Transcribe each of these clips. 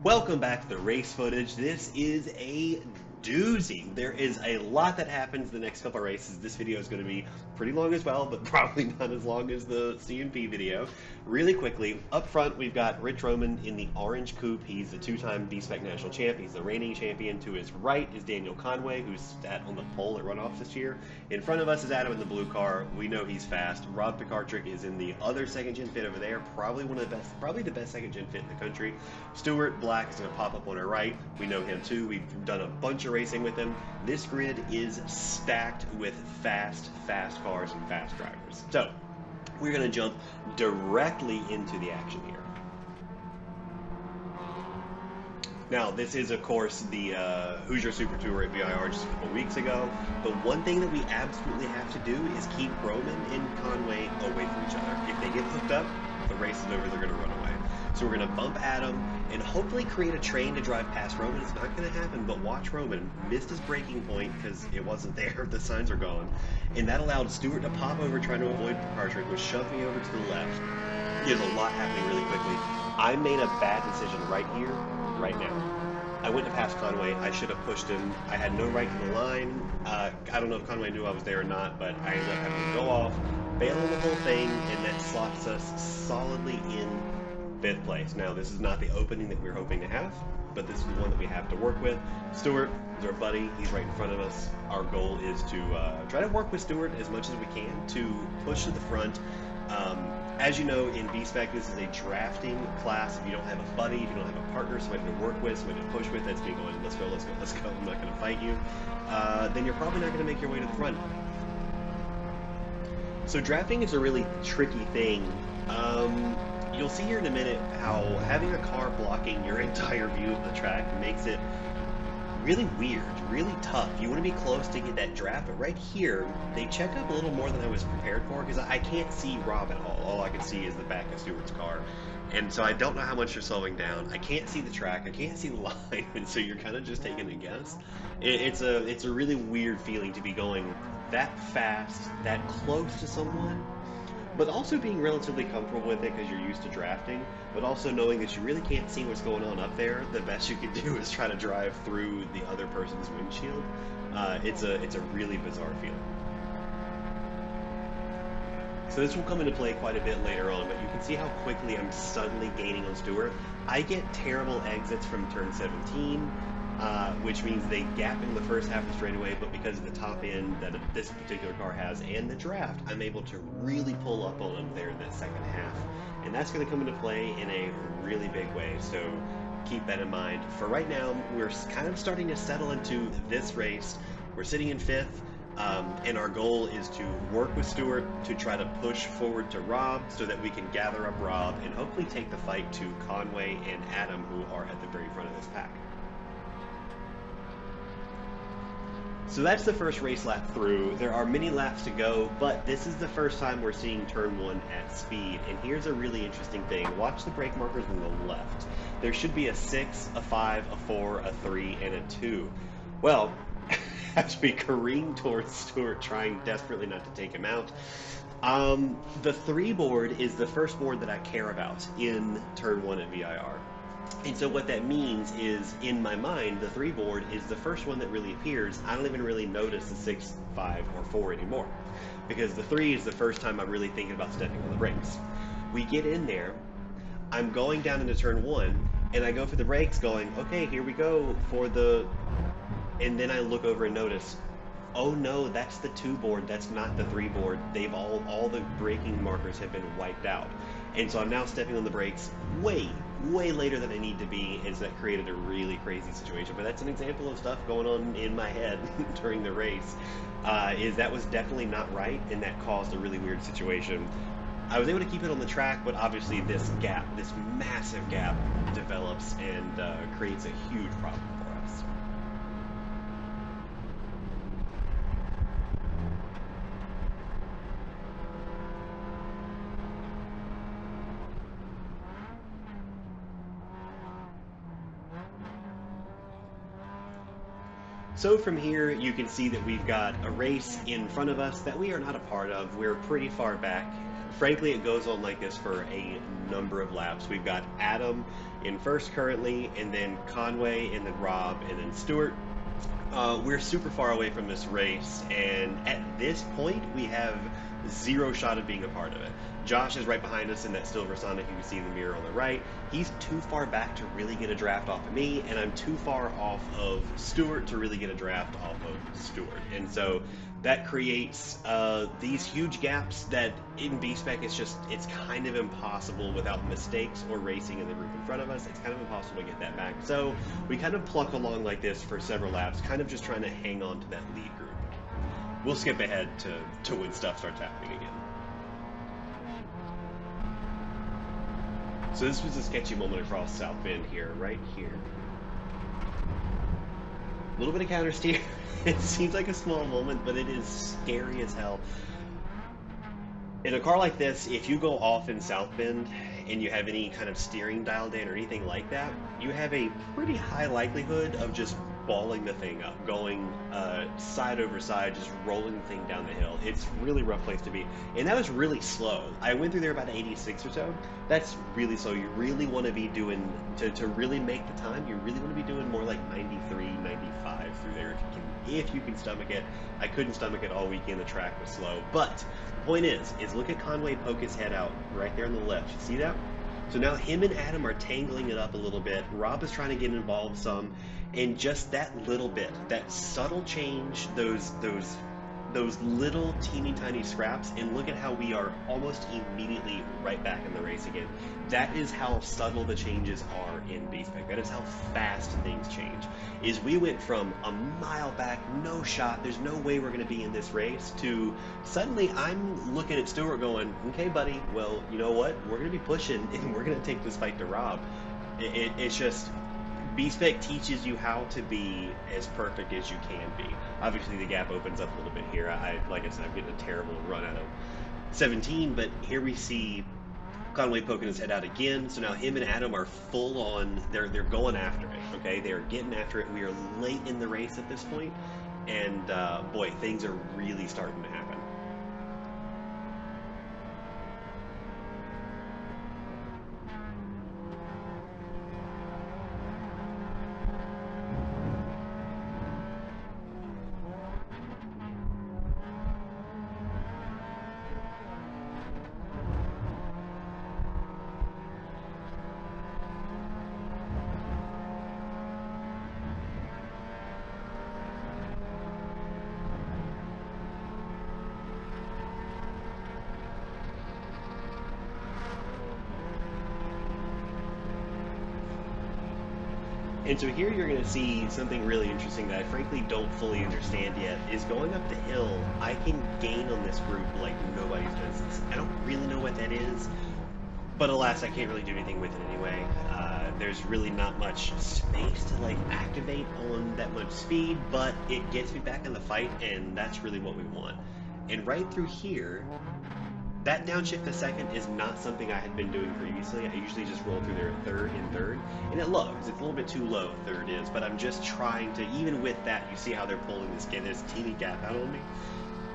Welcome back to the race footage. This is a doozy. There is a lot that happens the next couple of races. This video is going to be pretty long as well, but probably not as long as the CMP video. Really quickly, up front we've got Rich Roman in the orange coupe. He's the two-time B-Spec national champ. He's the reigning champion. To his right is Daniel Conway, who's sat on the pole at runoffs this year. In front of us is Adam in the blue car. We know he's fast. Rob Picartrick is in the other second-gen fit over there. Probably the best second-gen fit in the country. Stuart Black is going to pop up on our right. We know him too. We've done a bunch of racing with him. This grid is stacked with fast cars and fast drivers. So we're going to jump directly into the action here. Now, this is, of course, the Hoosier Super Tour at VIR just a couple weeks ago. But one thing that we absolutely have to do is keep Roman and Conway away from each other. If they get hooked up, the race is over, they're going to run away. So we're going to bump Adam and hopefully create a train to drive past Roman. It's not going to happen, but watch Roman. Missed his braking point because it wasn't there. The signs are gone. And that allowed Stewart to pop over trying to avoid Picartrick, which shoved me over to the left. There's a lot happening really quickly. I made a bad decision right here, right now. I went to pass Conway. I should have pushed him. I had no right to the line. I don't know if Conway knew I was there or not, but I ended up having to go off, bail on the whole thing, and that slots us solidly in 5th place. Now, this is not the opening that we were hoping to have, but this is the one that we have to work with. Stewart is our buddy. He's right in front of us. Our goal is to try to work with Stewart as much as we can to push to the front. As you know, in B-Spec, this is a drafting class. If you don't have a buddy, if you don't have a partner, somebody to work with, somebody to push with, that's me going, let's go, I'm not going to fight you, then you're probably not going to make your way to the front. So drafting is a really tricky thing. You'll see here in a minute how having a car blocking your entire view of the track makes it really weird, really tough. You want to be close to get that draft, but right here, they check up a little more than I was prepared for because I can't see Rob at all. All I can see is the back of Stewart's car. And so I don't know how much you're slowing down. I can't see the track. I can't see the line. And so you're kind of just taking a guess. It's a really weird feeling to be going that fast, that close to someone, but also being relatively comfortable with it because you're used to drafting, but also knowing that you really can't see what's going on up there. The best you can do is try to drive through the other person's windshield. It's a really bizarre feeling. So this will come into play quite a bit later on, but you can see how quickly I'm suddenly gaining on Stewart. I get terrible exits from turn 17, which means they gap in the first half of the straightaway, but because of the top end that this particular car has and the draft, I'm able to really pull up on them there in that second half. And that's going to come into play in a really big way, so keep that in mind. For right now, we're kind of starting to settle into this race. We're sitting in 5th. And our goal is to work with Stewart to try to push forward to Rob so that we can gather up Rob and hopefully take the fight to Conway and Adam, who are at the very front of this pack. So that's the first race lap through. There are many laps to go, but this is the first time we're seeing turn 1 at speed. And here's a really interesting thing. Watch the brake markers on the left. There should be a 6, a 5, a 4, a 3, and a 2. Well, as we careen towards Stewart, trying desperately not to take him out. The 3 board is the first board that I care about in turn 1 at VIR. And so what that means is, in my mind, the 3 board is the first one that really appears. I don't even really notice the 6, 5, or 4 anymore, because the 3 is the first time I'm really thinking about stepping on the brakes. We get in there, I'm going down into turn 1, and I go for the brakes going, okay, here we go for the... And then I look over and notice, oh no, that's the 2 board, that's not the 3 board. They've all the braking markers have been wiped out. And so I'm now stepping on the brakes way later than I need to be, and so that created a really crazy situation. But that's an example of stuff going on in my head during the race. That was definitely not right, and that caused a really weird situation. I was able to keep it on the track, but obviously this gap, this massive gap, develops and creates a huge problem for us. So from here, you can see that we've got a race in front of us that we are not a part of. We're pretty far back. frankly, it goes on like this for a number of laps. We've got Adam in first currently, and then Conway, and then Rob, and then Stewart. We're super far away from this race, and at this point, we have zero shot of being a part of it. Josh is right behind us in that Silver Sonic. You can see in the mirror on the right. He's too far back to really get a draft off of me, and I'm too far off of Stewart to really get a draft off of Stewart. And so that creates these huge gaps that in B-Spec it's kind of impossible without mistakes or racing in the group in front of us. It's kind of impossible to get that back. So we kind of pluck along like this for several laps, kind of just trying to hang on to that lead group. We'll skip ahead to when stuff starts happening again. So this was a sketchy moment across South Bend here, right here. A little bit of counter steer. It seems like a small moment, but it is scary as hell. In a car like this, if you go off in South Bend and you have any kind of steering dialed in or anything like that, you have a pretty high likelihood of just balling the thing up, going side over side, just rolling the thing down the hill. It's a really rough place to be. And that was really slow. I went through there about 86 or so. That's really slow. You really want to be doing, to really make the time, you really want to be doing more like 93, 95 through there if you can stomach it. I couldn't stomach it all weekend. The track was slow. But the point is look at Conway poke his head out right there on the left. You see that? So now him and Adam are tangling it up a little bit. Rob is trying to get involved some, and just that little bit, that subtle change, those little teeny tiny scraps, and look at how we are almost immediately right back in the race again. That is how subtle the changes are in B-Spec. That is how fast things change. Is we went from a mile back, no shot, there's no way we're going to be in this race, to suddenly I'm looking at Stewart going, okay buddy, well, you know what, we're going to be pushing and we're going to take this fight to Rob. It's just, B-Spec teaches you how to be as perfect as you can be. Obviously, the gap opens up a little bit here. Like I said, I'm getting a terrible run out of 17, but here we see Conway poking his head out again. So now him and Adam are full on. They're going after it. Okay, they're getting after it. We are late in the race at this point, and boy, things are really starting to happen. And so here you're going to see something really interesting that I frankly don't fully understand yet, is going up the hill, I can gain on this group like nobody's business. I don't really know what that is, but alas, I can't really do anything with it anyway. There's really not much space to like activate on that much speed, but it gets me back in the fight, and that's really what we want. And right through here, that downshift to second is not something I had been doing previously. I usually just roll through there at third, and it loves. It's a little bit too low, third is, but I'm just trying to, even with that, you see how they're pulling this teeny gap out on me?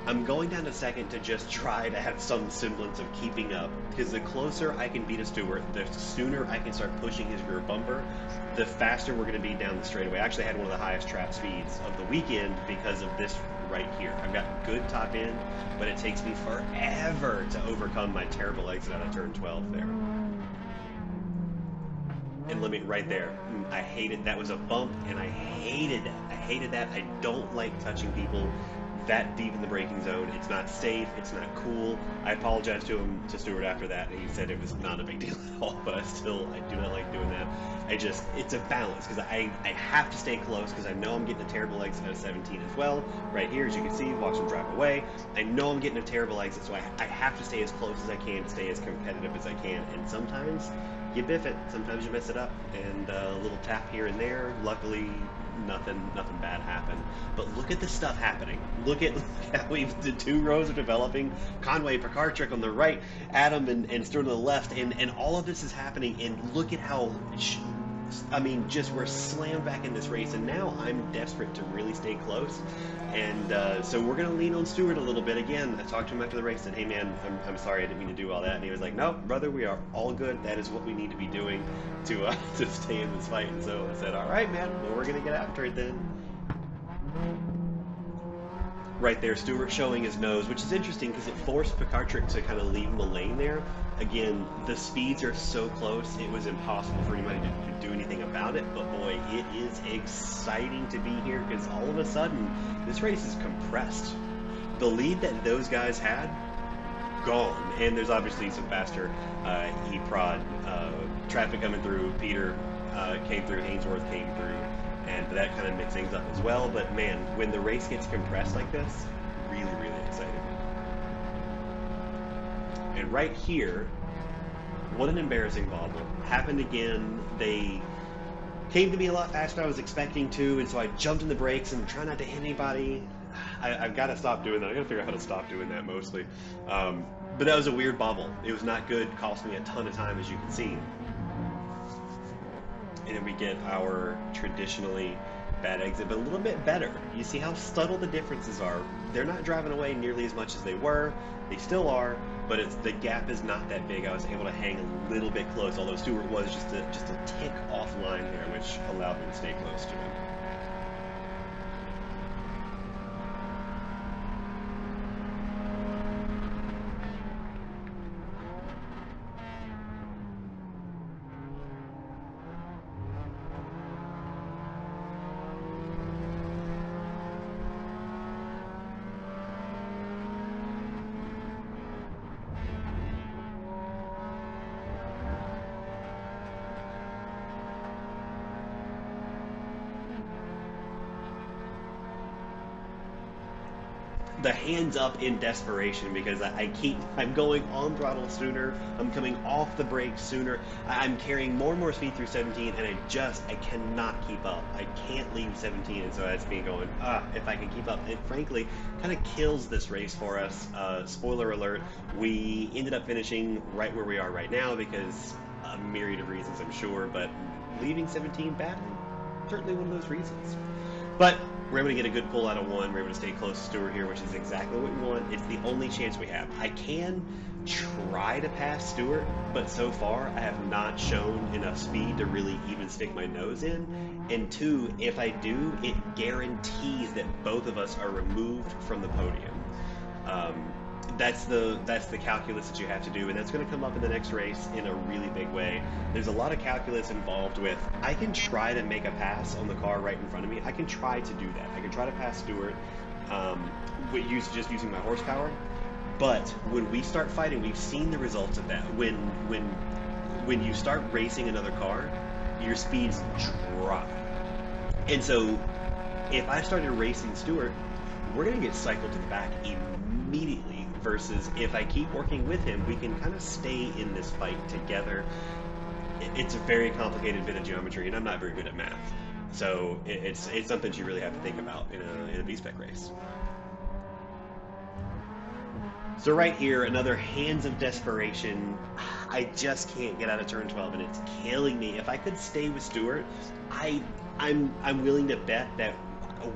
I'm going down to second to just try to have some semblance of keeping up, because the closer I can be to Stewart, the sooner I can start pushing his rear bumper, the faster we're going to be down the straightaway. I actually had one of the highest trap speeds of the weekend because of this right here. I've got good top end, but it takes me forever to overcome my terrible exit out of turn 12 there. And let me, right there, I hated, that was a bump, and I hated that. I hated that. I don't like touching people that deep in the braking zone. It's not safe, it's not cool. I apologized to Stewart after that, and he said it was not a big deal at all, but I do not like doing that. It's a balance, because I have to stay close, because I know I'm getting a terrible exit at 17 as well. Right here, as you can see, watch him drive away. I know I'm getting a terrible exit, so I have to stay as close as I can to stay as competitive as I can, and sometimes you biff it, sometimes you mess it up, and a little tap here and there. Luckily, nothing bad happened. But look at the stuff happening. Look at how the two rows are developing. Conway, Picard trick on the right, Adam and Stewart on the left, and all of this is happening. And look at how I mean, just we're slammed back in this race, and now I'm desperate to really stay close. And so we're going to lean on Stewart a little bit again. I talked to him after the race, said, "Hey man, I'm sorry, I didn't mean to do all that." And he was like, "No, brother, we are all good. That is what we need to be doing to to stay in this fight." And so I said, "All right, man, well, we're going to get after it then." Right there, Stewart showing his nose, which is interesting because it forced Picartrick to kind of leave him a lane there. Again, the speeds are so close, it was impossible for anybody to do anything about it. But boy, it is exciting to be here because all of a sudden, this race is compressed. The lead that those guys had, gone. And there's obviously some faster E-Prod traffic coming through. Peter came through, Hainsworth came through, and that kind of mixed things up as well. But man, when the race gets compressed like this, really, really exciting. And right here, what an embarrassing bobble. Happened again. They came to me a lot faster than I was expecting to, and so I jumped in the brakes and try not to hit anybody. I've got to stop doing that. I got to figure out how to stop doing that mostly. But that was a weird bobble. It was not good. Cost me a ton of time, as you can see. And then we get our traditionally bad exit, but a little bit better. You see how subtle the differences are. They're not driving away nearly as much as they were. They still are, but the gap is not that big. I was able to hang a little bit close, although Stewart was just a tick offline there, which allowed me to stay close to him. The hands up in desperation because I'm going on throttle sooner, I'm coming off the brakes sooner, I'm carrying more and more speed through 17, and I cannot keep up. I can't leave 17, and so that's me going, if I can keep up. It frankly kind of kills this race for us. Spoiler alert, we ended up finishing right where we are right now because a myriad of reasons, I'm sure, but leaving 17 badly, certainly one of those reasons. But we're able to get a good pull out of one. We're able to stay close to Stewart here, which is exactly what we want. It's the only chance we have. I can try to pass Stewart, but so far I have not shown enough speed to really even stick my nose in. And two, if I do, it guarantees that both of us are removed from the podium. That's the calculus that you have to do, and that's going to come up in the next race in a really big way. There's a lot of calculus involved with, I can try to make a pass on the car right in front of me. I can try to do that. I can try to pass Stewart just using my horsepower. But when we start fighting, we've seen the results of that. When you start racing another car, your speeds drop. And so if I started racing Stewart, we're going to get cycled to the back immediately. Versus if I keep working with him, we can kind of stay in this fight together. It's a very complicated bit of geometry, and I'm not very good at math. So it's something you really have to think about in a V-Spec race. So right here, another hands of desperation. I just can't get out of turn 12, and it's killing me. If I could stay with Stewart, I'm willing to bet that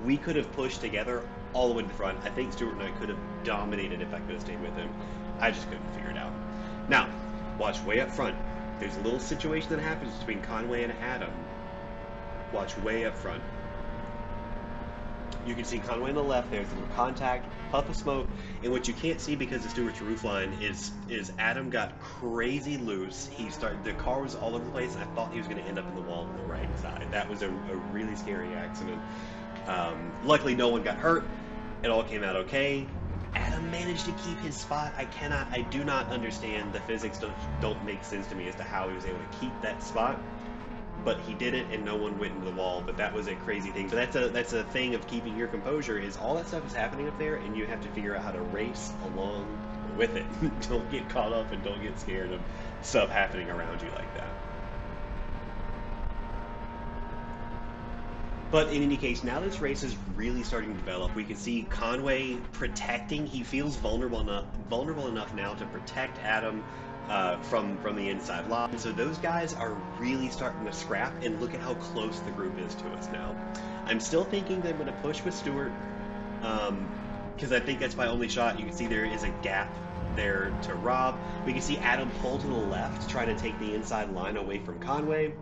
we could have pushed together all the way to the front. I think Stewart and I could have dominated if I could have stayed with him. I just couldn't figure it out. Now, watch way up front. There's a little situation that happens between Conway and Adam. Watch way up front. You can see Conway on the left. There's a little contact, puff of smoke, and what you can't see because of Stewart's roofline is Adam got crazy loose. The car was all over the place, and I thought he was going to end up in the wall on the right side. That was a really scary accident. Luckily, no one got hurt. It all came out okay. Adam managed to keep his spot. I do not understand. The physics don't make sense to me as to how he was able to keep that spot. But he did it, and no one went into the wall. But that was a crazy thing. But that's a thing of keeping your composure. Is all that stuff is happening up there, and you have to figure out how to race along with it. Don't get caught up, and don't get scared of stuff happening around you like that. But in any case, now this race is really starting to develop. We can see Conway protecting. He feels vulnerable enough now to protect Adam from the inside line. So those guys are really starting to scrap. And look at how close the group is to us now. I'm still thinking they're going to push with Stewart because I think that's my only shot. You can see there is a gap there to Rob. We can see Adam pull to the left, trying to take the inside line away from Conway.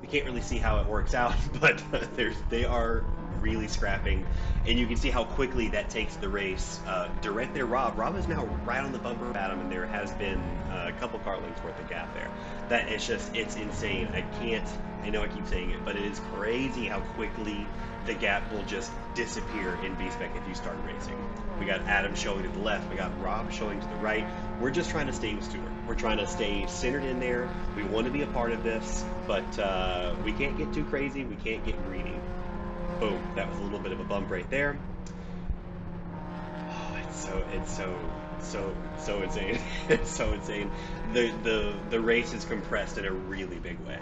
We can't really see how it works out, but they are really scrapping, and you can see how quickly that takes the race. Direct there, Rob. Rob is now right on the bumper of Adam, and there has been a couple car lengths worth of gap there. That is just, it's insane. I know I keep saying it, but it is crazy how quickly the gap will just disappear in V-Spec if you start racing. We got Adam showing to the left, we got Rob showing to the right. We're just trying to stay with Stewart. We're trying to stay centered in there. We want to be a part of this, but we can't get too crazy. We can't get greedy. Boom, that was a little bit of a bump right there. Oh, it's so insane. It's so insane. The race is compressed in a really big way.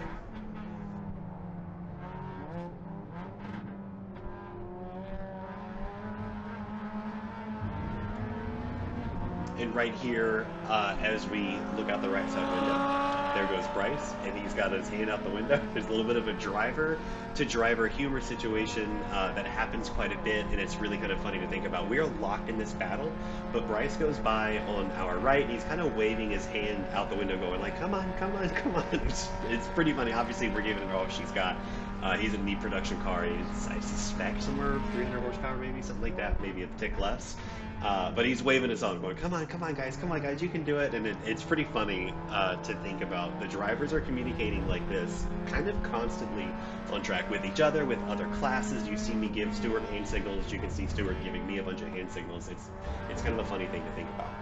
And right here, as we look out the right side window, there goes Bryce, and he's got his hand out the window. There's a little bit of a driver-to-driver humor situation that happens quite a bit, and it's really kind of funny to think about. We are locked in this battle, but Bryce goes by on our right, and he's kind of waving his hand out the window, going like, "Come on, come on, come on!" It's pretty funny. Obviously, we're giving her all she's got. He's a neat production car. He's, I suspect, somewhere 300 horsepower, maybe something like that, maybe a tick less. But he's waving his own, going, come on, guys, you can do it." And it's pretty funny to think about. The drivers are communicating like this, kind of constantly on track with each other, with other classes. You see me give Stewart hand signals. You can see Stewart giving me a bunch of hand signals. It's kind of a funny thing to think about.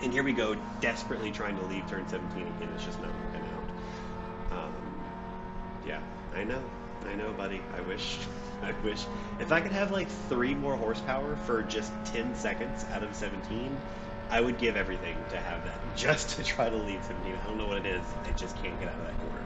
And here we go, desperately trying to leave turn 17 again. It's just not working out. Yeah, I know, buddy. I wish if I could have like 3 more horsepower for just 10 seconds out of 17, I would give everything to have that, just to try to leave 17. I don't know what it is. I just can't get out of that corner.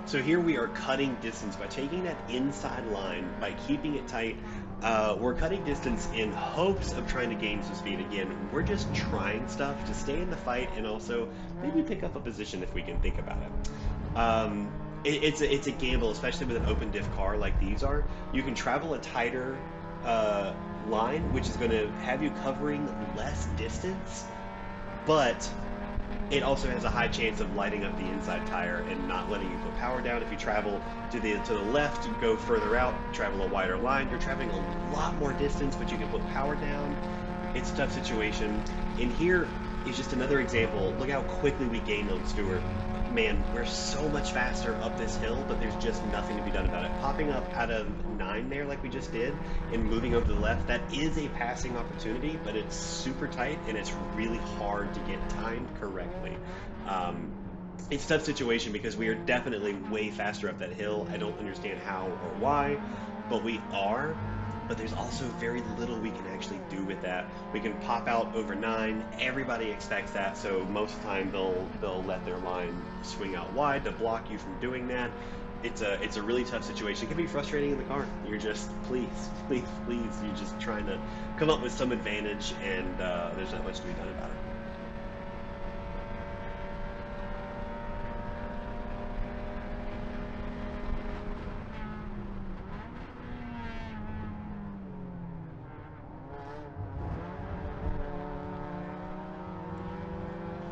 So here we are cutting distance by taking that inside line, by keeping it tight. We're cutting distance in hopes of trying to gain some speed. Again, we're just trying stuff to stay in the fight and also maybe pick up a position if we can think about it. It's a gamble, especially with an open diff car like these are. You can travel a tighter line, which is going to have you covering less distance, but it also has a high chance of lighting up the inside tire and not letting you put power down. If you travel to the left, you go further out, travel a wider line, you're traveling a lot more distance, but you can put power down. It's a tough situation. And here is just another example. Look how quickly we gained on Stewart. Man, we're so much faster up this hill, but there's just nothing to be done about it. Popping up out of 9 there like we just did and moving over to the left, that is a passing opportunity, but it's super tight and it's really hard to get timed correctly. It's a tough situation because we are definitely way faster up that hill. I don't understand how or why, but we are. But there's also very little we can actually do with that. We can pop out over 9. Everybody expects that, so most of the time they'll let their line swing out wide to block you from doing that. It's a really tough situation. It can be frustrating in the car. You're just, please, you're just trying to come up with some advantage, and there's not much to be done about it.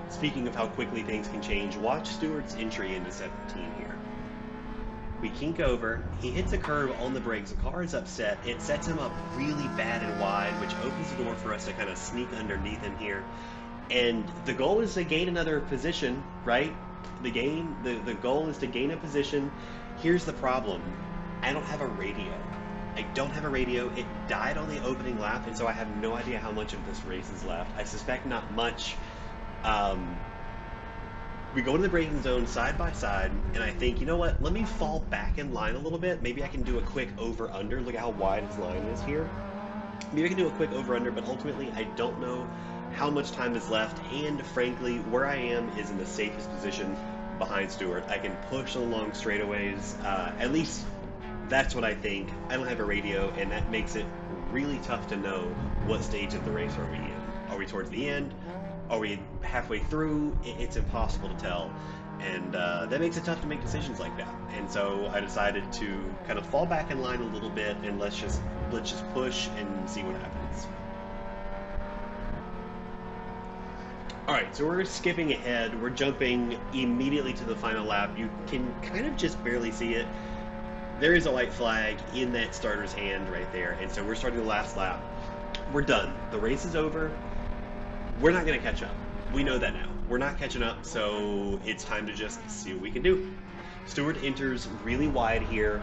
Speaking of how quickly things can change, watch Stewart's entry into 17 here. We kink over, he hits a curve on the brakes, the car is upset, it sets him up really bad and wide, which opens the door for us to kind of sneak underneath him here. And the goal is to gain another position, right? The goal is to gain a position. Here's the problem. I don't have a radio. I don't have a radio. It died on the opening lap, and so I have no idea how much of this race is left. I suspect not much. We go into the braking zone side by side, and I think, you know what? Let me fall back in line a little bit. Maybe I can do a quick over under. Look at how wide his line is here. Maybe I can do a quick over under, but ultimately I don't know how much time is left. And frankly, where I am is in the safest position behind Stewart. I can push along straightaways. At least that's what I think. I don't have a radio, and that makes it really tough to know what stage of the race are we in. Are we towards the end? Are we halfway through? It's impossible to tell. And that makes it tough to make decisions like that. And so I decided to kind of fall back in line a little bit and let's just push and see what happens. All right, so we're skipping ahead. We're jumping immediately to the final lap. You can kind of just barely see it. There is a white flag in that starter's hand right there, and so we're starting the last lap. We're done. The race is over. We're not going to catch up. We know that now. We're not catching up, so it's time to just see what we can do. Stewart enters really wide here.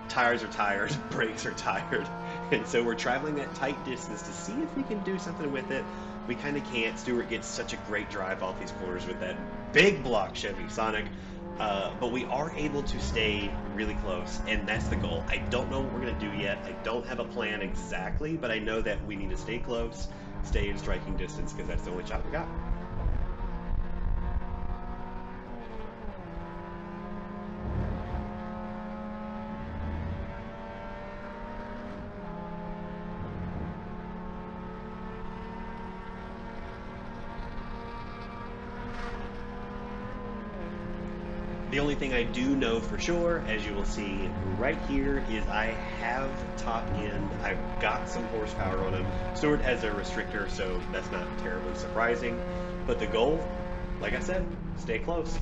Tires are tired, brakes are tired, and so we're traveling that tight distance to see if we can do something with it. We kind of can't. Stewart gets such a great drive off these corners with that big block Chevy Sonic. But we are able to stay really close, and that's the goal. I don't know what we're going to do yet. I don't have a plan exactly, but I know that we need to stay close, stay in striking distance, because that's the only shot we got. The only thing I do know for sure, as you will see right here, is I have top end. I've got some horsepower on him. Stewart has a restrictor, so that's not terribly surprising. But the goal, like I said, stay close.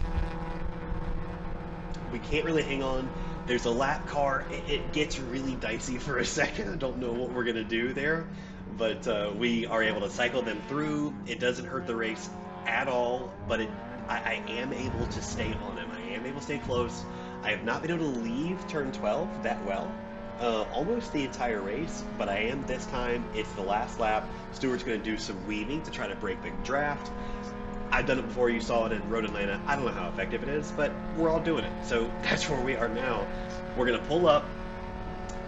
We can't really hang on. There's a lap car. It gets really dicey for a second. I don't know what we're going to do there. But we are able to cycle them through. It doesn't hurt the race at all, but I am able to stay on him. I am able to stay close. I have not been able to leave turn 12 that well, almost the entire race, but I am this time. It's the last lap. Stewart's going to do some weaving to try to break the draft. I've done it before. You saw it in Road Atlanta. I don't know how effective it is, but we're all doing it. So that's where we are now. We're going to pull up.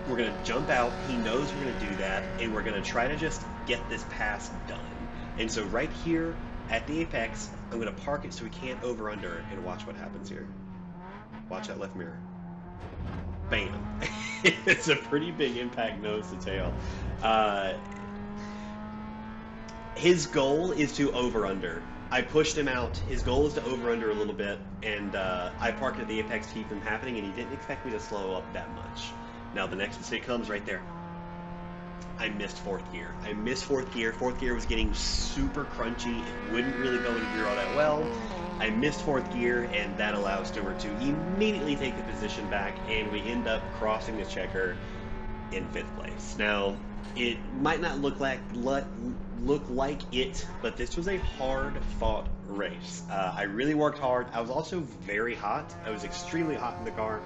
We're going to jump out. He knows we're going to do that, and we're going to try to just get this pass done. And so right here at the apex, I'm going to park it so we can't over-under and watch what happens here. Watch that left mirror. Bam. It's a pretty big impact nose to tail. His goal is to over-under. I pushed him out. His goal is to over-under a little bit, and I parked at the apex to keep from happening, and he didn't expect me to slow up that much. Now the next mistake comes right there. I missed fourth gear. I missed fourth gear. Fourth gear was getting super crunchy. It wouldn't really go into gear all that well. I missed fourth gear, and that allows Stewart to immediately take the position back, and we end up crossing the checker in fifth place. Now, it might not look like it, but this was a hard-fought race. I really worked hard. I was also very hot. I was extremely hot in the car.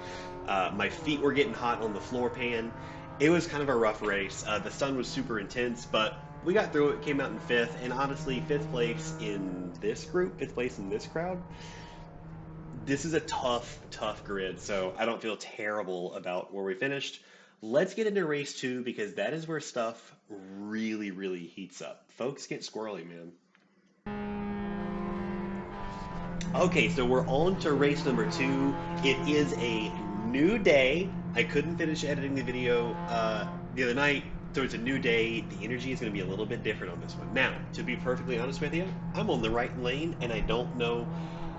My feet were getting hot on the floor pan. It was kind of a rough race. The sun was super intense, but we got through it, came out in fifth, and honestly, fifth place in this group, fifth place in this crowd, this is a tough grid, so I don't feel terrible about where we finished. Let's get into race 2, because that is where stuff really heats up. Folks, get squirrely, man. Okay, so we're on to race number 2. It is a new day. I couldn't finish editing the video the other night, so it's a new day. The energy is going to be a little bit different on this one. Now, to be perfectly honest with you, I'm on the right lane, and I don't know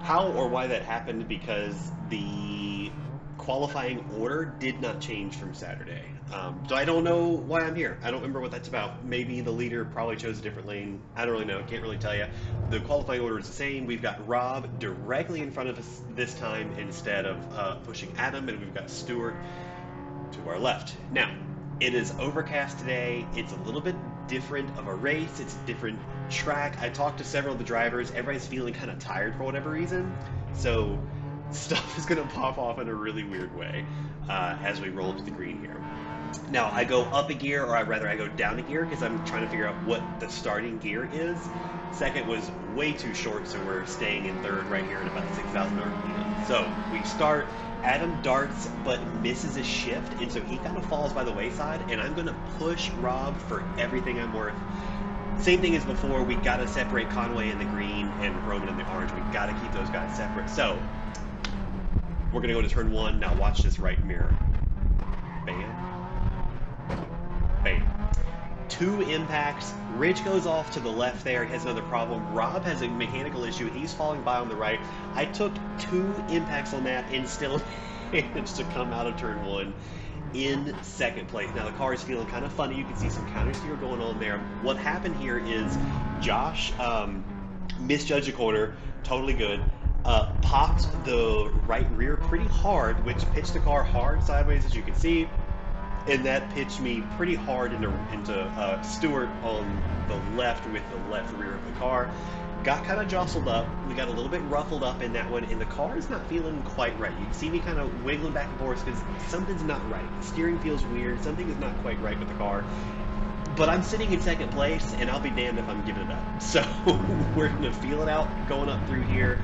how or why that happened, because the qualifying order did not change from Saturday. So I don't know why I'm here. I don't remember what that's about. Maybe the leader probably chose a different lane. I don't really know. Can't really tell you. The qualifying order is the same. We've got Rob directly in front of us this time instead of pushing Adam, and we've got Stewart to our left. Now, it is overcast today. It's a little bit different of a race. It's a different track. I talked to several of the drivers. Everybody's feeling kind of tired for whatever reason. So stuff is going to pop off in a really weird way as we roll to the green here. Now, I go up a gear, or rather I go down a gear, because I'm trying to figure out what the starting gear is. Second was way too short, so we're staying in third right here at about 6,000 RPM. So we start, Adam darts but misses a shift, and so he kind of falls by the wayside, and I'm going to push Rob for everything I'm worth. Same thing as before, we got to separate Conway in the green and Roman in the orange. We got to keep those guys separate. So we're going to go to turn one. Now watch this right mirror. Bam. Bam. Two impacts. Rich goes off to the left there. He has another problem. Rob has a mechanical issue. He's falling by on the right. I took two impacts on that and still managed to come out of turn one in second place. Now the car is feeling kind of funny. You can see some counter steer going on there. What happened here is Josh misjudged a corner. Totally good. Popped the right rear pretty hard, which pitched the car hard sideways, as you can see. And that pitched me pretty hard into Stewart on the left with the left rear of the car. Got kind of jostled up. We got a little bit ruffled up in that one, and the car is not feeling quite right. You can see me kind of wiggling back and forth because something's not right. The steering feels weird. Something is not quite right with the car. But I'm sitting in second place, and I'll be damned if I'm giving it up. So we're going to feel it out going up through here,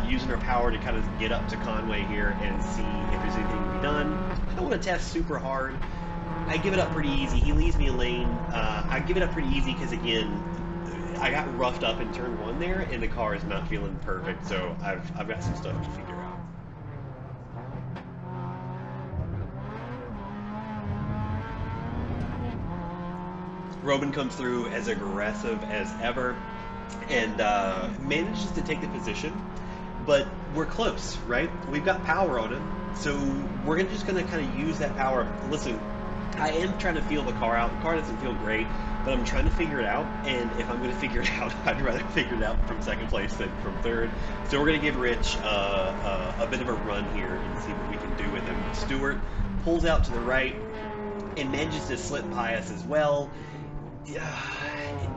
using our power to kind of get up to Conway here and see if there's anything to be done. I don't want to test super hard. I give it up pretty easy. He leaves me a lane. I give it up pretty easy because, again, I got roughed up in turn one there, and the car is not feeling perfect, so I've got some stuff to figure out. Roman comes through as aggressive as ever and manages to take the position, but we're close, right? We've got power on him, so we're just going to kind of use that power. Listen, I am trying to feel the car out. The car doesn't feel great, but I'm trying to figure it out, and if I'm going to figure it out, I'd rather figure it out from second place than from third. So we're going to give Rich a bit of a run here and see what we can do with him. Stewart pulls out to the right and manages to slip by us as well.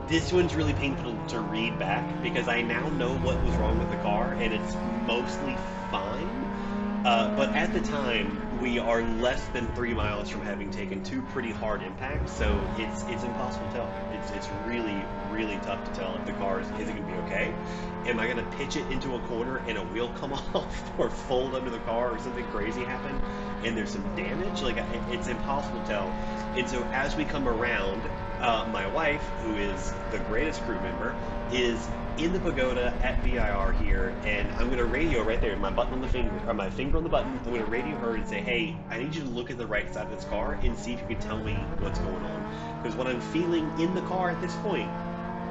This one's really painful to read back because I now know what was wrong with the car, and it's mostly fine. But at the time, we are less than 3 miles from having taken two pretty hard impacts, so it's impossible to tell. It's really, really tough to tell if the car is it going to be okay. Am I going to pitch it into a corner and a wheel come off or fold under the car or something crazy happen and there's some damage? Like, it's impossible to tell. And so as we come around, my wife, who is the greatest crew member, is in the pagoda at VIR here, and I'm going to radio right there, my button on the finger, or my finger on the button. I'm going to radio her and say, hey, I need you to look at the right side of this car and see if you can tell me what's going on. Because what I'm feeling in the car at this point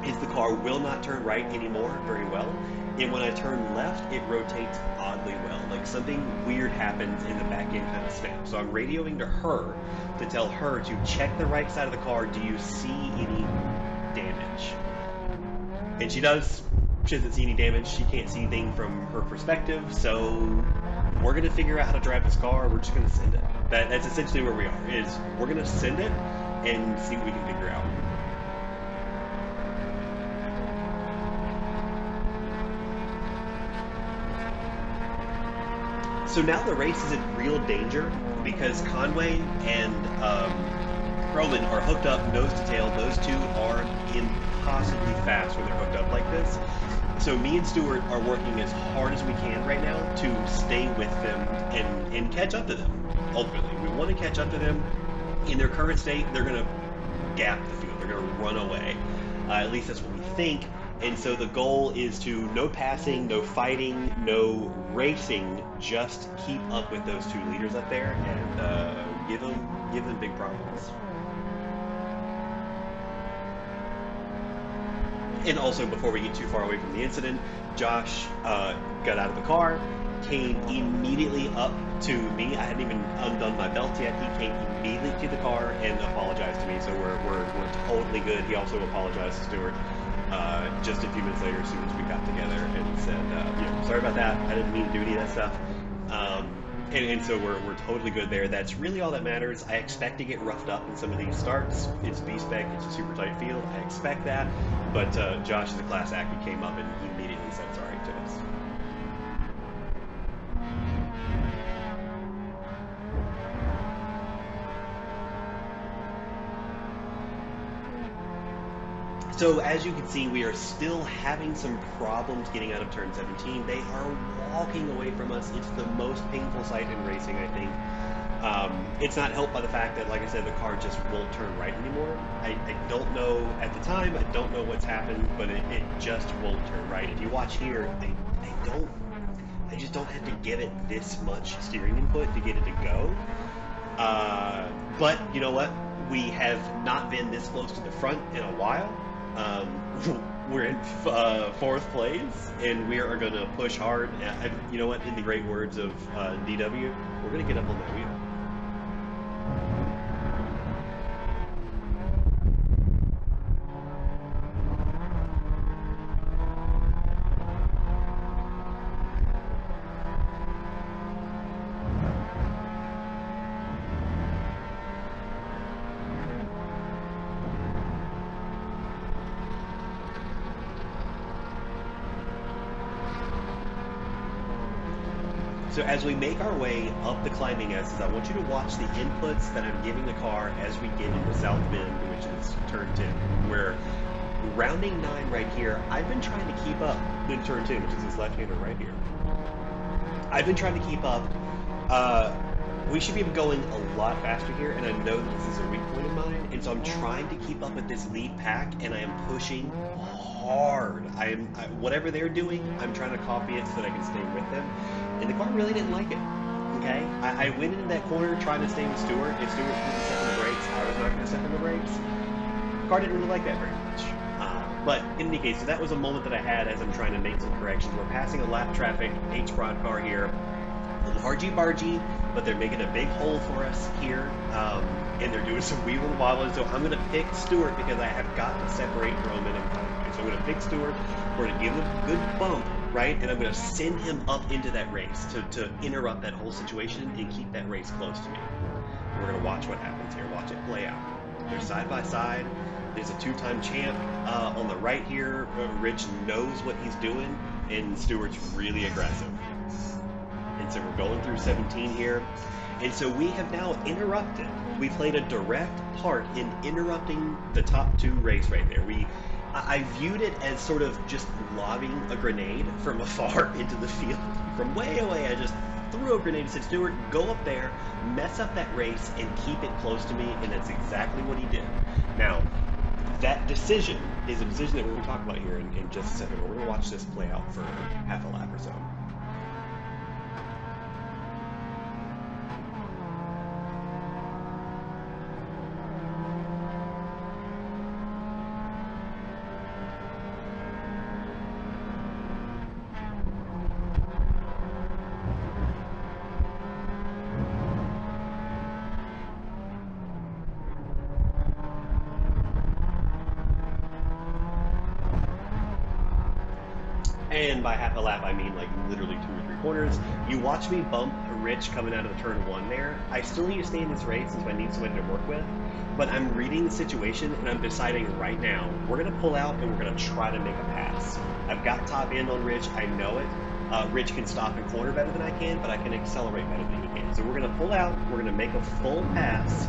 is the car will not turn right anymore very well, and when I turn left, it rotates oddly well. Like something weird happens in the back end kind of snaps. So I'm radioing to her to tell her to check the right side of the car. Do you see any damage? And she does. She doesn't see any damage. She can't see anything from her perspective. So we're going to figure out how to drive this car. We're just going to send it. That's essentially where we are. Is we're going to send it and see what we can figure out. So now the race is in real danger because Conway and Roman are hooked up nose to tail. Those two are impossibly fast when they're hooked up like this. So me and Stewart are working as hard as we can right now to stay with them and catch up to them. Ultimately, we want to catch up to them. In their current state, they're going to gap the field. They're going to run away. At least that's what we think. And so the goal is to no passing, no fighting, no racing, just keep up with those two leaders up there and give them big problems. And also, before we get too far away from the incident, Josh got out of the car, came immediately up to me. I hadn't even undone my belt yet. He came immediately to the car and apologized to me. So we're totally good. He also apologized to Stewart just a few minutes later, as soon as we got together, and said, sorry about that. I didn't mean to do any of that stuff. And so we're totally good there. That's really all that matters. I expect to get roughed up in some of these starts. It's V-spec. It's a super tight field. I expect that. But Josh is a class act. He came up and he immediately said sorry to us. So as you can see, we are still having some problems getting out of turn 17. They are walking away from us. It's the most painful sight in racing, I think. It's not helped by the fact that, like I said, the car just won't turn right anymore. I don't know at the time, I don't know what's happened, but it just won't turn right. If you watch here, I just don't have to give it this much steering input to get it to go. But you know what? We have not been this close to the front in a while. We're in fourth place, and we are going to push hard. You know what? In the great words of DW, we're going to get up on that wheel. So as we make our way up the climbing S's, I want you to watch the inputs that I'm giving the car as we get into South Bend, which is turn 10. We're rounding 9 right here. I've been trying to keep up in turn 10, which is this left-hander right here. I've been trying to keep up. We should be going a lot faster here, and I know that this is a weak point of mine, and so I'm trying to keep up with this lead pack, and I am pushing hard. Whatever they're doing, I'm trying to copy it so that I can stay with them, and the car really didn't like it. Okay, I went into that corner trying to stay with Stewart. If Stewart didn't step on the brakes, I was not going to step on the brakes. The car didn't really like that very much. But in any case, so that was a moment that I had as I'm trying to make some corrections. We're passing a lap traffic H-Prod car here. A little argy-bargy, but they're making a big hole for us here, and they're doing some wheeling and wobbling. So I'm going to pick Stewart because I have got to separate Roman and Conway. So I'm going to pick Stewart. We're going to give him a good bump, right? And I'm going to send him up into that race to interrupt that whole situation and keep that race close to me. And we're going to watch what happens here. Watch it play out. They're side by side. There's a two-time champ on the right here. Rich knows what he's doing, and Stewart's really aggressive. And so we're going through 17 here. And so we have now interrupted. We played a direct part in interrupting the top 2 race right there. I viewed it as sort of just lobbing a grenade from afar into the field. From way away, I just threw a grenade and said, Stewart, go up there, mess up that race, and keep it close to me. And that's exactly what he did. Now, that decision is a decision that we're going to talk about here in just a second. We're going to watch this play out for half a lap or so. And by half a lap, I mean like literally 2 or 3 corners. You watch me bump Rich coming out of the turn 1 there. I still need to stay in this race, and so I need somebody to work with. But I'm reading the situation, and I'm deciding right now, we're going to pull out, and we're going to try to make a pass. I've got top end on Rich. I know it. Rich can stop and corner better than I can, but I can accelerate better than he can. So we're going to pull out. We're going to make a full pass.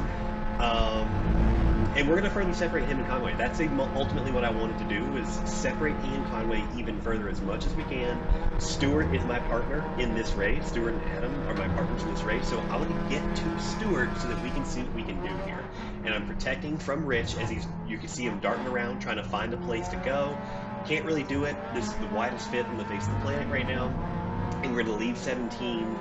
And we're going to further separate him and Conway. That's ultimately what I wanted to do, is separate he and Conway even further as much as we can. Stewart is my partner in this race. Stewart and Adam are my partners in this race. So I want to get to Stewart so that we can see what we can do here. And I'm protecting from Rich as you can see him darting around trying to find a place to go. Can't really do it. This is the widest fit on the face of the planet right now. And we're going to leave 17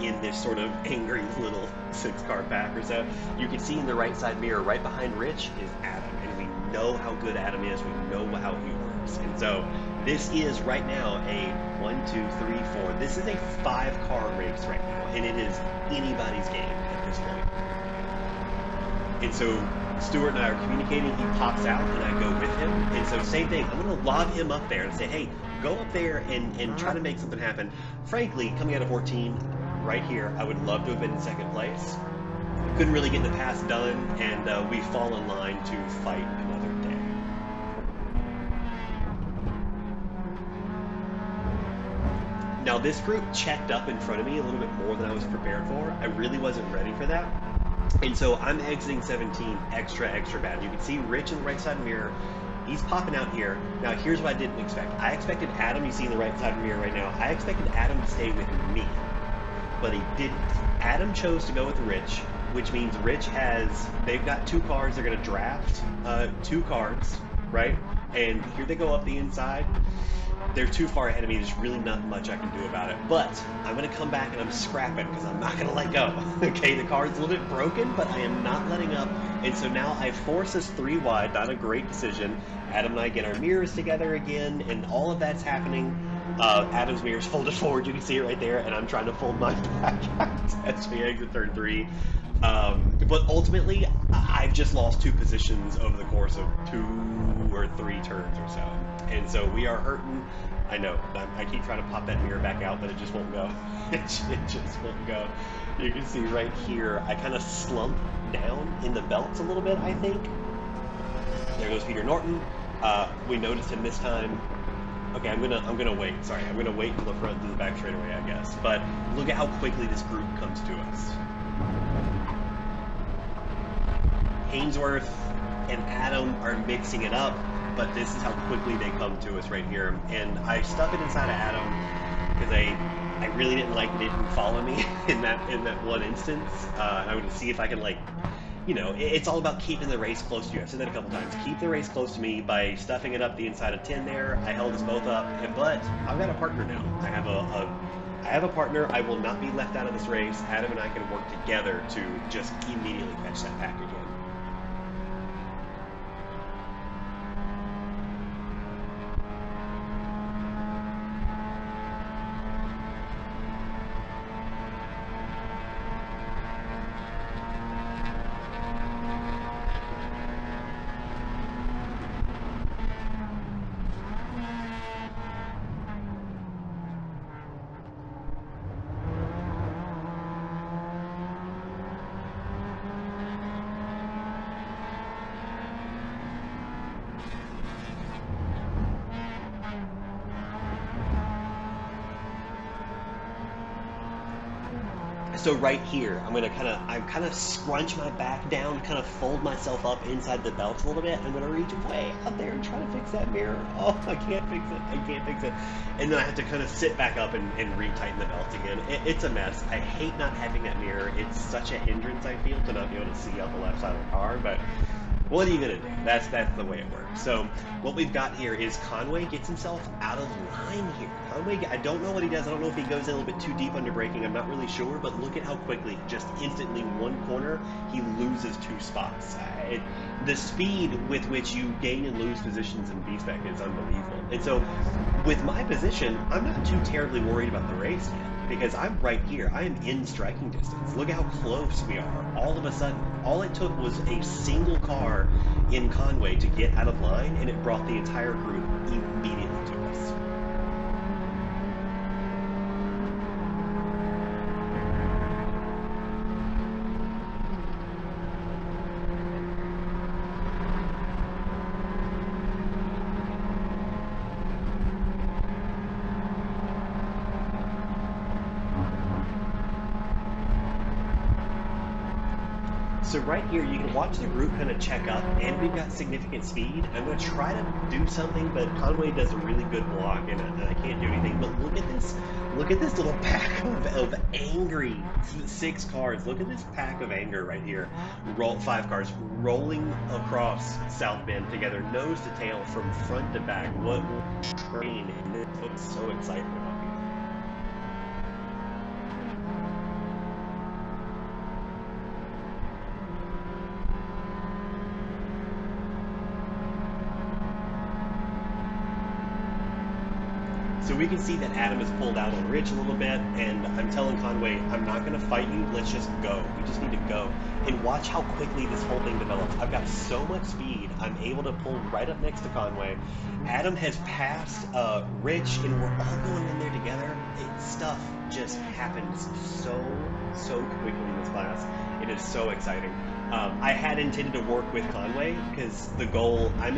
in this sort of angry little 6-car pack or so. You can see in the right side mirror, right behind Rich, is Adam. And we know how good Adam is. We know how he works. And so this is right now a 1, 2, 3, 4. This is a 5-car race right now. And it is anybody's game at this point. And so Stewart and I are communicating. He pops out, and I go with him. And so same thing. I'm going to lob him up there and say, hey, go up there and try to make something happen. Frankly, coming out of 14, right here, I would love to have been in second place. Couldn't really get the pass done, and we fall in line to fight another day. Now, this group checked up in front of me a little bit more than I was prepared for. I really wasn't ready for that. And so I'm exiting 17 extra bad. You can see Rich in the right side mirror He's popping out here. Now, here's what I didn't expect. I expected Adam, you see in the right side mirror right now, I expected Adam to stay with me, but he didn't. Adam chose to go with Rich, which means Rich they've got two cars. They're going to draft two cars, right? And here they go up the inside. They're too far ahead of me. There's really not much I can do about it. But I'm going to come back and I'm scrapping because I'm not going to let go. Okay, the car is a little bit broken, but I am not letting up. And so now I force us three wide. Not a great decision. Adam and I get our mirrors together again, and all of that's happening. Adam's mirror's folded forward. You can see it right there, and I'm trying to fold mine back out as we exit turn three. But ultimately, I've just lost two positions over the course of 2 or 3 turns or so. And so we are hurting. I know, I keep trying to pop that mirror back out, but it just won't go. It just won't go. You can see right here, I kind of slump down in the belts a little bit, I think. There goes Peter Norton. We noticed him this time. Okay, I'm gonna wait. Sorry, I'm gonna wait until the front to the back straightaway, I guess. But look at how quickly this group comes to us. Ainsworth and Adam are mixing it up, but this is how quickly they come to us right here. And I stuck it inside of Adam because I really didn't like that it didn't follow me in that one instance. I would see if I can, like, you know, it's all about keeping the race close to you. I've said that a couple times. Keep the race close to me by stuffing it up the inside of 10 there. I held us both up, but I've got a partner now. I have a partner. I will not be left out of this race. Adam and I can work together to just immediately catch that pack again. So right here, I'm kind of scrunch my back down, kind of fold myself up inside the belt a little bit. I'm gonna reach way out there and try to fix that mirror. Oh, I can't fix it. I can't fix it. And then I have to kind of sit back up and retighten the belt again. It's a mess. I hate not having that mirror. It's such a hindrance, I feel, to not be able to see out the left side of the car. But what are you gonna do? That's the way it works. So what we've got here is Conway gets himself out of line here. Conway, I don't know what he does. I don't know if he goes in a little bit too deep under braking. I'm not really sure, but look at how quickly, just instantly, one corner, he loses 2 spots. The speed with which you gain and lose positions in B-Spec is unbelievable. And so with my position, I'm not too terribly worried about the race yet, because I'm right here. I am in striking distance. Look at how close we are. All of a sudden, all it took was a single car in Conway to get out of line, and it brought the entire group immediately to us. So right here, you can watch the group kind of check up, and we've got significant speed. I'm going to try to do something, but Conway does a really good block, and I can't do anything. But look at this little pack of angry 6 cars. Look at this pack of anger right here. 5 cars rolling across South Bend together, nose to tail, from front to back. What train! And it's so exciting about me. So we can see that Adam has pulled out on Rich a little bit, and I'm telling Conway, I'm not going to fight you, let's just go. We just need to go. And watch how quickly this whole thing develops. I've got so much speed, I'm able to pull right up next to Conway. Adam has passed Rich, and we're all going in there together. Stuff just happens so quickly in this class. It is so exciting. I had intended to work with Conway because the goal, I'm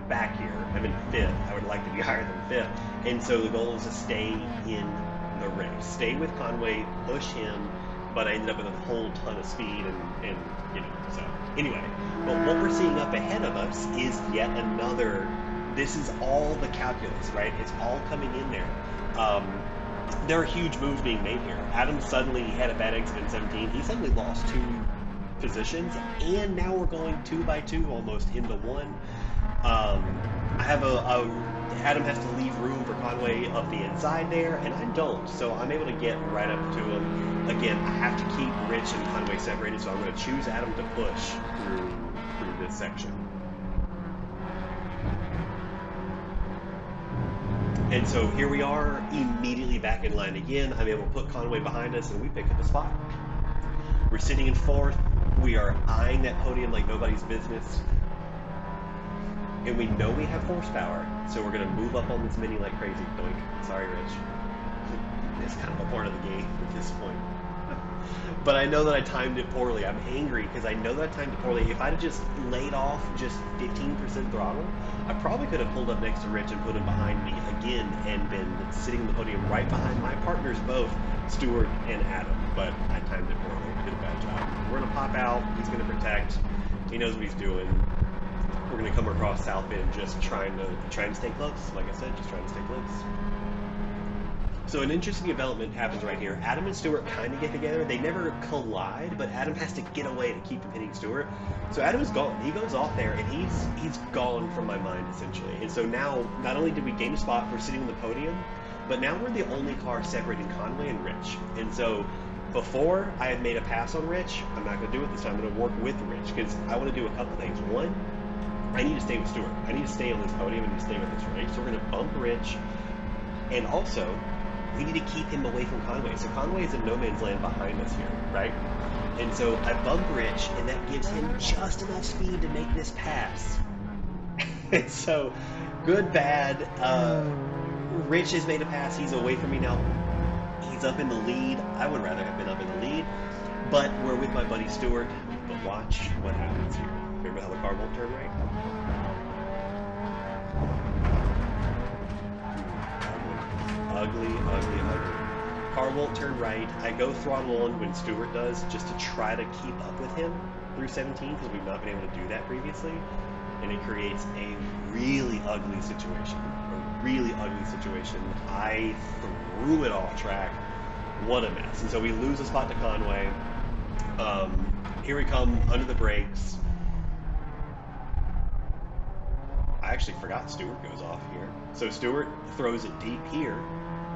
back here. I'm in 5th. I would like to be higher than 5th. And so the goal is to stay in the race. Stay with Conway, push him, but I ended up with a whole ton of speed and you know, so anyway. But what we're seeing up ahead of us is yet another, this is all the calculus, right? It's all coming in there. There are huge moves being made here. Adam suddenly had a bad exit in 17. He suddenly lost 2 positions, and now we're going 2 by 2 almost into one. I have Adam has to leave room for Conway up the inside there, and I don't, so I'm able to get right up to him. Again, I have to keep Rich and Conway separated, so I'm going to choose Adam to push through this section. And so here we are, immediately back in line again. I'm able to put Conway behind us, and we pick up a spot. We're sitting in fourth. We are eyeing that podium like nobody's business. And we know we have horsepower, so we're going to move up on this mini like crazy. Doink. Sorry, Rich. It's kind of a part of the game at this point. But I know that I timed it poorly. I'm angry because I know that I timed it poorly. If I'd have just laid off just 15% throttle, I probably could have pulled up next to Rich and put him behind me again and been sitting on the podium right behind my partners, both Stewart and Adam. But I timed it poorly. I did a bad job. We're going to pop out. He's going to protect. He knows what he's doing. We're going to come across South Bend just trying to stay close. Like I said, just trying to stay close. So an interesting development happens right here. Adam and Stewart kind of get together. They never collide, but Adam has to get away to keep from hitting Stewart. So Adam is gone. He goes off there, and he's gone from my mind, essentially. And so now, not only did we gain a spot for sitting on the podium, but now we're the only car separating Conway and Rich. And so before I had made a pass on Rich, I'm not going to do it this time. I'm going to work with Rich because I want to do a couple things. One, I need to stay with Stewart. I need to stay on this podium and stay with this race. So we're going to bump Rich, and also we need to keep him away from Conway. So Conway is in no man's land behind us here, right? And so I bump Rich, and that gives him just enough speed to make this pass. And so, good, bad. Rich has made a pass. He's away from me now. He's up in the lead. I would rather have been up in the lead, but we're with my buddy Stewart. But watch what happens here. Remember how the car won't turn right? Ugly. Car won't turn right. I go throttle on when Stewart does, just to try to keep up with him through 17, because we've not been able to do that previously. And it creates a really ugly situation. I threw it off track. What a mess. And so we lose a spot to Conway. Here we come under the brakes. I actually forgot Stewart goes off here. So Stewart throws it deep here.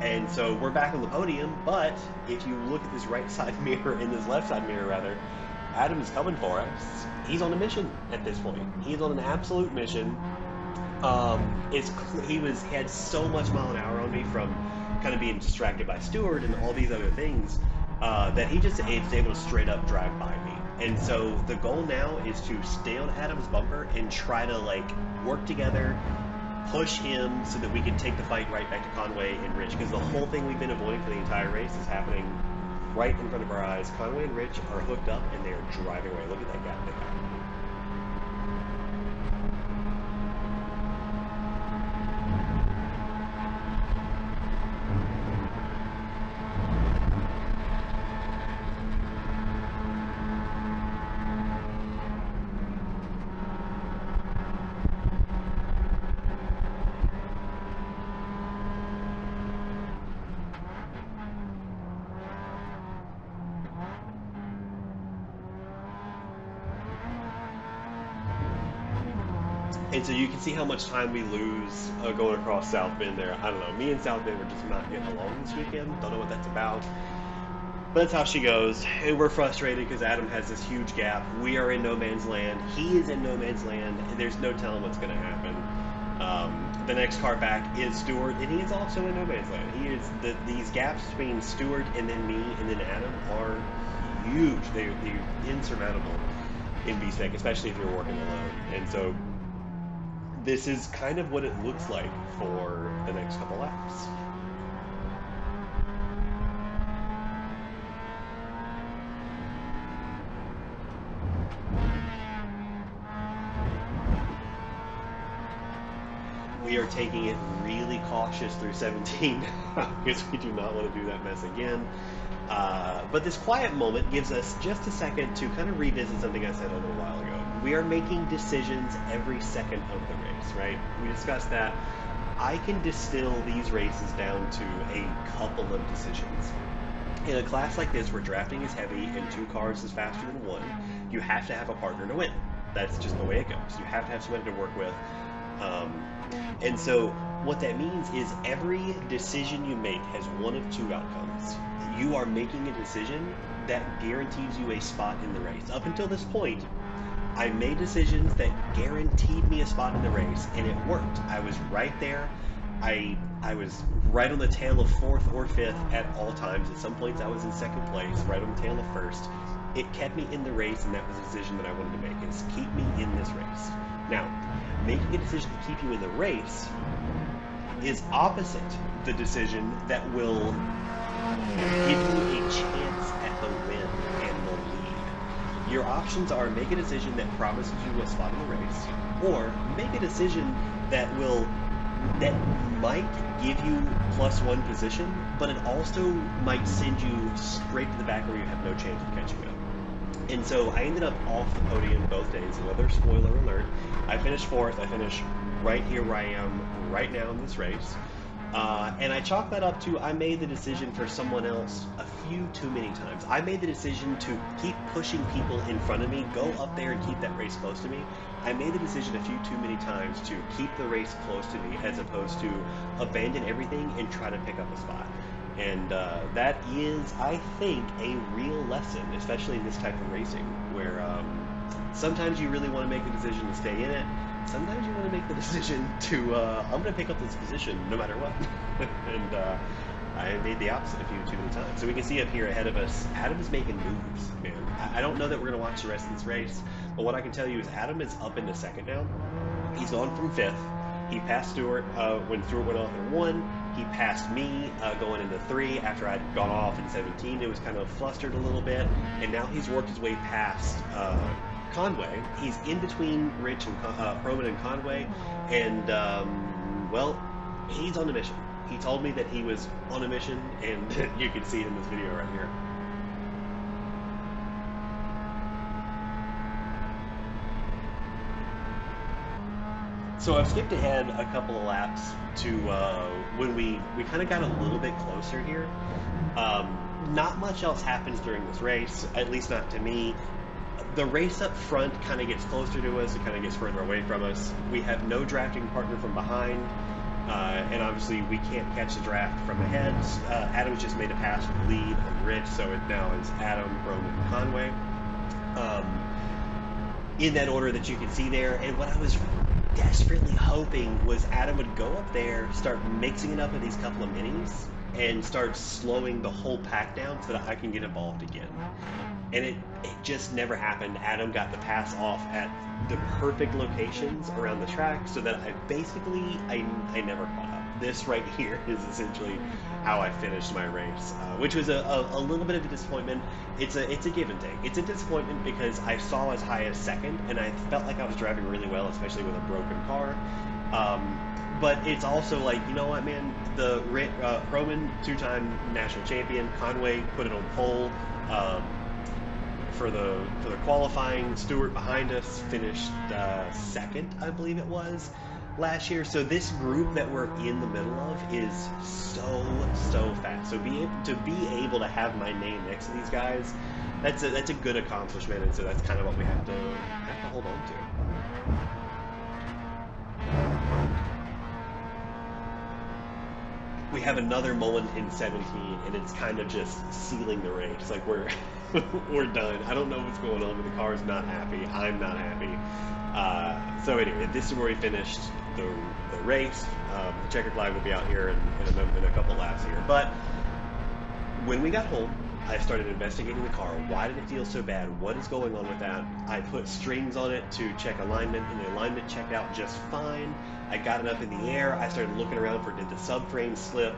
And so we're back on the podium, but if you look at this right side mirror and this left side mirror rather, Adam is coming for us. He's on a mission at this point. He's on an absolute mission. He had so much mile an hour on me from kind of being distracted by Stewart and all these other things that he just is able to straight up drive by me. And so the goal now is to stay on Adam's bumper and try to work together, push him so that we can take the fight right back to Conway and Rich, because the whole thing we've been avoiding for the entire race is happening right in front of our eyes. Conway and Rich are hooked up and they are driving away. Look at that gap they got. And so you can see how much time we lose going across South Bend there. I don't know. Me and South Bend were just not getting along this weekend. Don't know what that's about. But that's how she goes. And we're frustrated because Adam has this huge gap. We are in no man's land. He is in no man's land. And there's no telling what's going to happen. The next car back is Stewart, and he is also in no man's land. He is these gaps between Stewart and then me and then Adam are huge. They're insurmountable in B-Spec, especially if you're working alone. And so this is kind of what it looks like for the next couple laps. We are taking it really cautious through 17 because we do not want to do that mess again. But this quiet moment gives us just a second to kind of revisit something I said a little while ago. We are making decisions every second of the race, right? We discussed that. I can distill these races down to a couple of decisions. In a class like this, where drafting is heavy and two cars is faster than one, you have to have a partner to win. That's just the way it goes. You have to have somebody to work with. Um, and so, what that means is every decision you make has one of two outcomes. You are making a decision that guarantees you a spot in the race. Up until this point, I made decisions that guaranteed me a spot in the race, and it worked. I was right there. I was right on the tail of fourth or fifth at all times. At some points, I was in second place, right on the tail of first. It kept me in the race, and that was a decision that I wanted to make: is keep me in this race. Now, making a decision to keep you in the race is opposite the decision that will give you a chance at the win and the lead. Your options are: make a decision that promises you a spot in the race, or make a decision that might give you +1 position, but it also might send you straight to the back where you have no chance of catching up. And so I ended up off the podium both days. Another spoiler alert. I finished fourth. I finished right here where I am right now in this race. And I chalk that up to I made the decision for someone else a few too many times. I made the decision to keep pushing people in front of me, go up there and keep that race close to me. I made the decision a few too many times to keep the race close to me as opposed to abandon everything and try to pick up a spot. And that is, I think, a real lesson, especially in this type of racing, where sometimes you really want to make the decision to stay in it. Sometimes you want to make the decision to, I'm going to pick up this position no matter what. And I made the opposite a few too many times. So we can see up here ahead of us, Adam is making moves, man. I don't know that we're going to watch the rest of this race, but what I can tell you is Adam is up into second now. He's gone from fifth. He passed Stewart when Stewart went off in 1. He passed me going into 3 after I'd gone off in 17. It was kind of flustered a little bit, and now he's worked his way past Conway. He's in between Rich and Roman and Conway, and well, he's on a mission. He told me that he was on a mission, and you can see it in this video right here. So I've skipped ahead a couple of laps to when we kind of got a little bit closer here. Not much else happens during this race, at least not to me. The race up front kind of gets closer to us, it kind of gets further away from us. We have no drafting partner from behind, and obviously we can't catch the draft from ahead. Adam's just made a pass for the lead on Rich, so it now is Adam, Roman, and Conway. In that order that you can see there, and what I was desperately hoping was Adam would go up there, start mixing it up with these couple of minis, and start slowing the whole pack down so that I can get involved again. And it just never happened. Adam got the pass off at the perfect locations around the track so that I never caught up. This right here is essentially how I finished my race, which was a little bit of a disappointment. It's a give and take. It's a disappointment because I saw as high as second, and I felt like I was driving really well, especially with a broken car. But it's also like, you know what, man? The Roman, 2-time national champion, Conway put it on pole for the qualifying. Stewart behind us finished second, I believe it was, last year. So this group that we're in the middle of is so fast. So to be able to have my name next to these guys, that's a good accomplishment, and so that's kind of what we have to hold on to. We have another moment in 17, and it's kind of just sealing the race. Like we're done. I don't know what's going on, but the car's not happy. I'm not happy. So anyway, this is where we finished the race. The checkered flag will be out here in a couple laps here. But when we got home, I started investigating the car. Why did it feel so bad? What is going on with that? I put strings on it to check alignment, and the alignment checked out just fine. I got it up in the air. I started looking around for, did the subframe slip?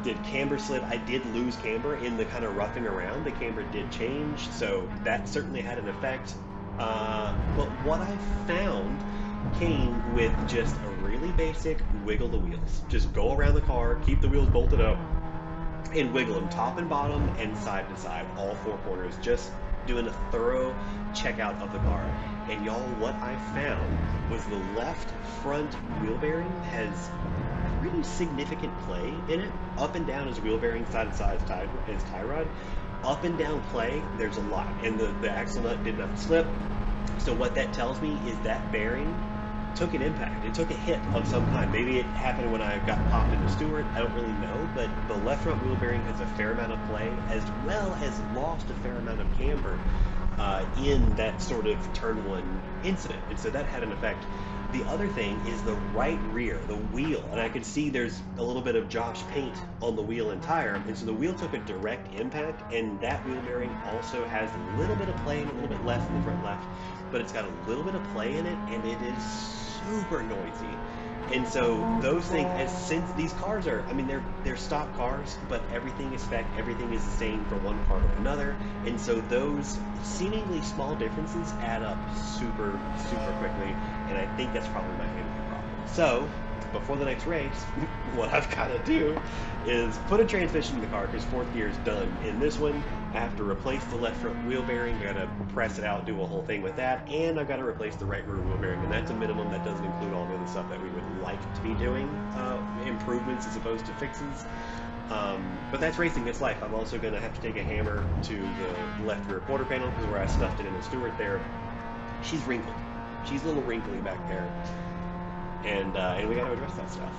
Did camber slip? I did lose camber in the kind of roughing around. The camber did change, so that certainly had an effect. But what I found came with just a really basic wiggle the wheels. Just go around the car, keep the wheels bolted up, and wiggle them top and bottom and side to side, all four corners, just doing a thorough checkout of the car. And y'all, what I found was the left front wheel bearing has pretty significant play in it. Up and down is wheel bearing, side to side is tie rod. Up and down play, there's a lot. And the axle nut didn't have to slip. So what that tells me is that bearing took an impact. It took a hit of some kind. Maybe it happened when I got popped into Stewart. I don't really know, but the left front wheel bearing has a fair amount of play, as well as lost a fair amount of camber in that sort of turn one incident. And so that had an effect. The other thing is the right rear, the wheel, and I can see there's a little bit of Josh paint on the wheel and tire, and so the wheel took a direct impact, and that wheel bearing also has a little bit of play and a little bit less in the front left, but it's got a little bit of play in it, and it is super noisy. And so those things, since these cars are, I mean, they're stock cars, but everything is spec, everything is the same for one part or another, and so those seemingly small differences add up super, super quickly, and I think that's probably my handling problem. So, before the next race, what I've got to do is put a transmission in the car, because fourth gear is done in this one. I have to replace the left front wheel bearing, I gotta press it out, do a whole thing with that, and I've got to replace the right rear wheel bearing, and that's a minimum. That doesn't include all the other stuff that we would like to be doing, improvements as opposed to fixes. But that's racing, it's life. I'm also gonna have to take a hammer to the left rear quarter panel, because where I stuffed it in the Stewart there, she's wrinkled. She's a little wrinkly back there, and we gotta address that stuff.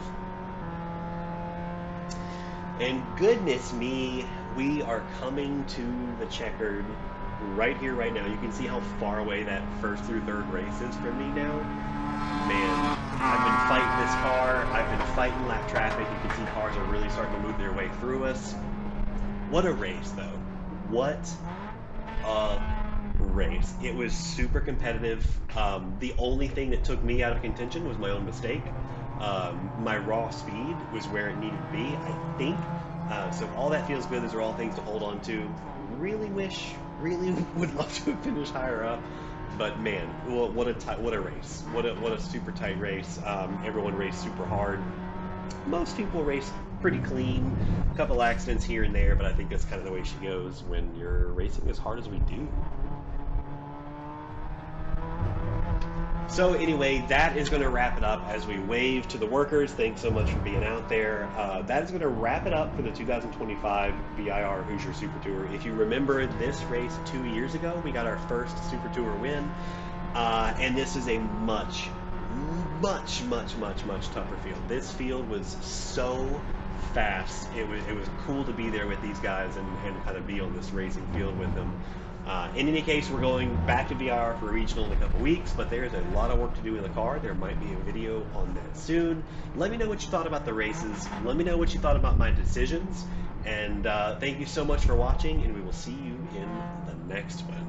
And goodness me, we are coming to the checkered right here, right now. You can see how far away that first through third race is from me now. Man, I've been fighting this car. I've been fighting lap traffic. You can see cars are really starting to move their way through us. What a race, though. What a race. It was super competitive. The only thing that took me out of contention was my own mistake. My raw speed was where it needed to be, I think. So all that feels good. Those are all things to hold on to. Really would love to have finished higher up. But man, what a race! What a super tight race. Everyone raced super hard. Most people race pretty clean. A couple accidents here and there, but I think that's kind of the way she goes when you're racing as hard as we do. So anyway, that is going to wrap it up as we wave to the workers. Thanks so much for being out there. That is going to wrap it up for the 2025 BIR Hoosier Super Tour. If you remember this race 2 years ago, we got our first Super Tour win. And this is a much tougher field. This field was so fast. It was cool to be there with these guys and kind of be on this racing field with them. In any case, we're going back to VR for regional in a couple weeks, but there's a lot of work to do in the car. There might be a video on that soon. Let me know what you thought about the races. Let me know what you thought about my decisions. And thank you so much for watching, and we will see you in the next one.